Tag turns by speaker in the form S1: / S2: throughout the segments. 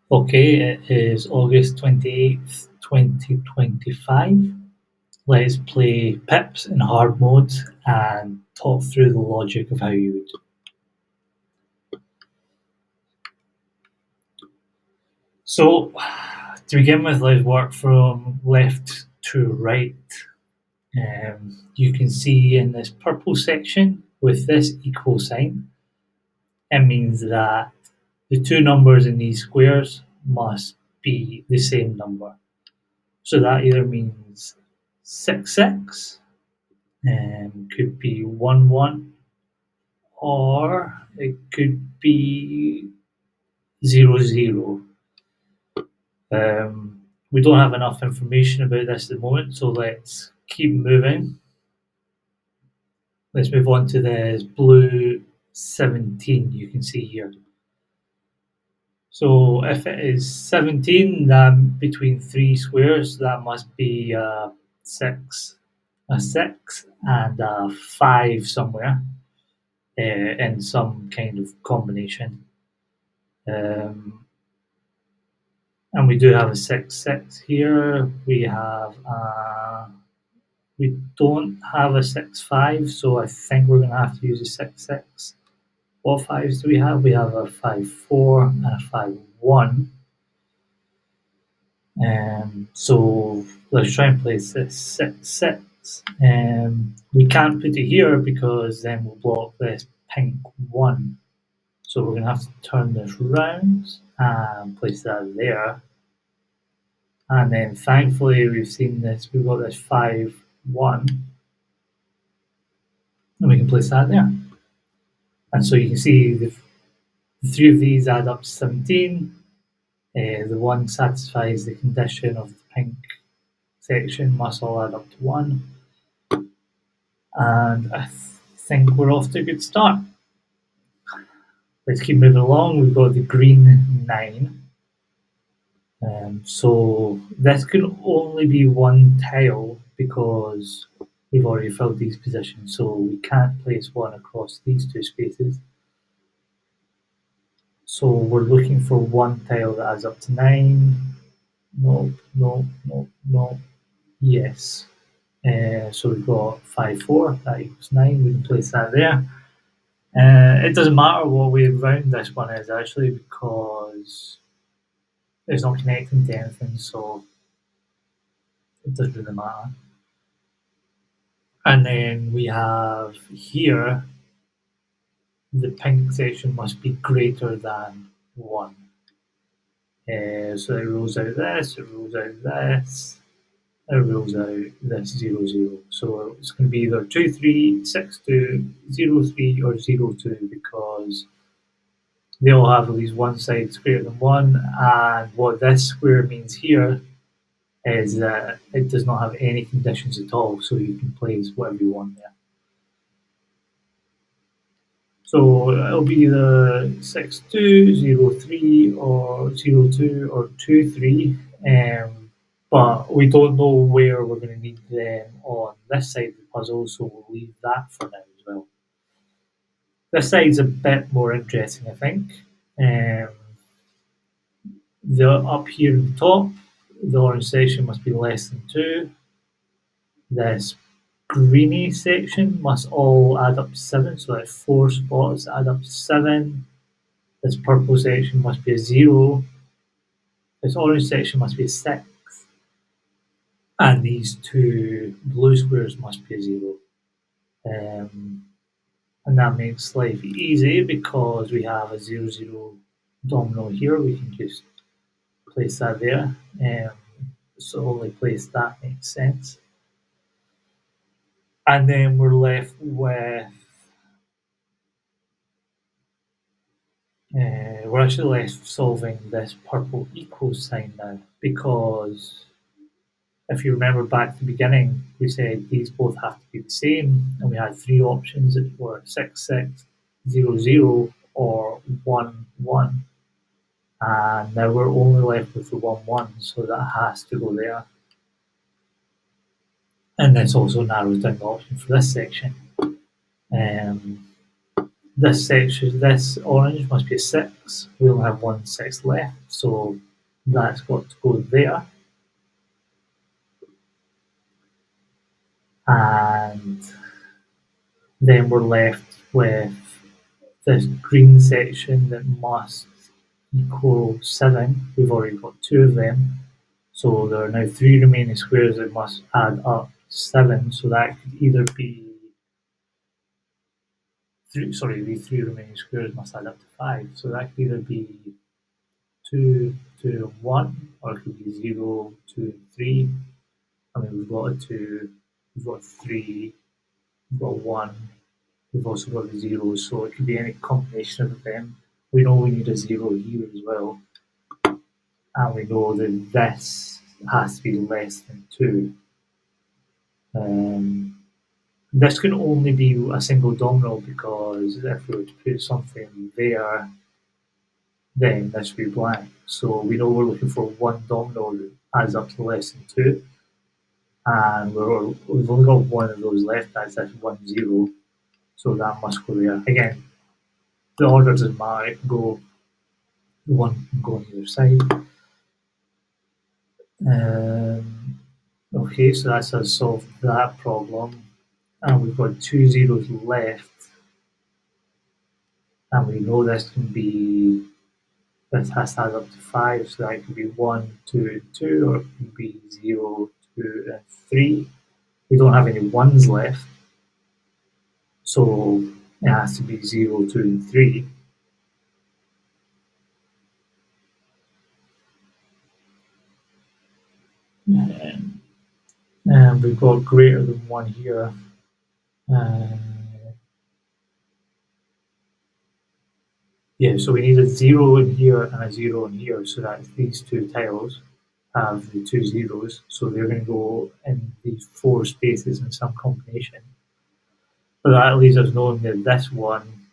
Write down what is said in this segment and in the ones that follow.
S1: Okay, it is August 28th, 2025. Let's play pips in hard mode and talk through the logic of how you would. So, to begin with, let's work from left to right. You can see in this purple section with this equal sign, it means that the two numbers in these squares must be the same number. So that either means 6, could be 1, or it could be 0, 0. We don't have enough information about this at the moment, so let's keep moving. Let's move on to the blue 17 you can see here. So if it is 17, then between three squares, that must be a 6 and a 5 somewhere in some kind of combination. Um, and we do have a 6 here. We don't have a 6 5, so I think we're going to have to use a 6 6. What fives do we have? We have a 5 4 and a 5 1. So let's try and place this 6 6. We can't put it here because then we'll block this pink 1. So we're going to have to turn this round and place that there. And then thankfully we've seen this, we've got this 5 1, and we can place that there. And so you can see the three of these add up to 17. The one satisfies the condition of the pink section, must all add up to 1. And I think we're off to a good start. Let's keep moving along. We've got the green 9. So this can only be one tile because we've already filled these positions, so we can't place one across these two spaces. So we're looking for one tile that adds up to 9. Nope, nope, nope, nope. Yes. So we've got 5 4, that equals 9. We can place that there. It doesn't matter what way round this one is actually because it's not connecting to anything, so it doesn't really matter. And then we have here the pink section must be greater than 1. So it rules out this, it rules out this, it rules out this 0 0. So it's going to be either 2 3, 6 2, 0 3, or 0 2 because they all have at least one side greater than 1. And what this square means here is that it does not have any conditions at all, so you can place whatever you want there. So it'll be either 6 2, 0 3, or 0 2, or 2 3. But we don't know where we're going to need them on this side of the puzzle, so we'll leave that for now as well. This side's a bit more interesting, I think. Up here at the top, the orange section must be less than 2. This greeny section must all add up to 7, so that's 4 spots add up to 7. This purple section must be a 0. This orange section must be a 6. And these two blue squares must be a 0. And that makes life easy because we have a 0 0 domino here. We can just place that there. So only place that makes sense. And then we're left with we're actually left solving this purple equals sign now because if you remember back to the beginning, we said these both have to be the same, and we had three options that were 6 6, 0 0, or 1 1. And now we're only left with the 1 1, so that has to go there. And this also narrows down the option for this section. This section, this orange must be a 6. We only have one 6 left, so that's got to go there. And then we're left with this green section that must equal 7. We've already got 2 of them. So there are now 3 remaining squares that must add up 7. So that could either be the 3 remaining squares must add up to 5. So that could either be 2, 2, and 1, or it could be 0, 2, and 3. I mean, we've got a 2, we've got 3, we've got 1, we've also got the zeros, so it could be any combination of them. We know we need a 0 here as well, and we know that this has to be less than 2. Um, this can only be a single domino because if we were to put something there, then this would be blank. So we know we're looking for one domino that adds up to less than 2, and we've only got one of those left, that's 1, 0, so that must go there. Again, the order doesn't matter, it can go, one can go on either side. Okay, so that's us solved that problem. And we've got 2 zeros left. And we know this has to add up to 5, so that could be 1, 2, and 2, or it could be 0, 2, and 3. We don't have any 1s left, so it has to be 0, 2, and 3. And we've got greater than 1 here. Uh, yeah, so we need a 0 in here and a 0 in here, so that these two tiles have the 2 zeros, so they're going to go in these 4 spaces in some combination. But that leaves us knowing that this one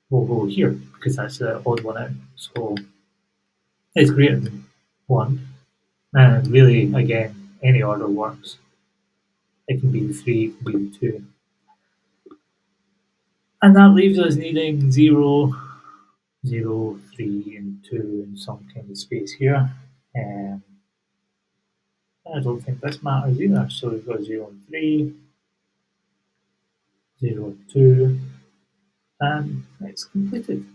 S1: will go here, because that's the odd one out. So it's greater than 1. And really, again, any order works. It can be the 3, it can be the 2. And that leaves us needing 0, 0, 3, and 2 in some kind of space here. I don't think this matters either. So we've got 0 and 3, 0 and 2, and it's completed.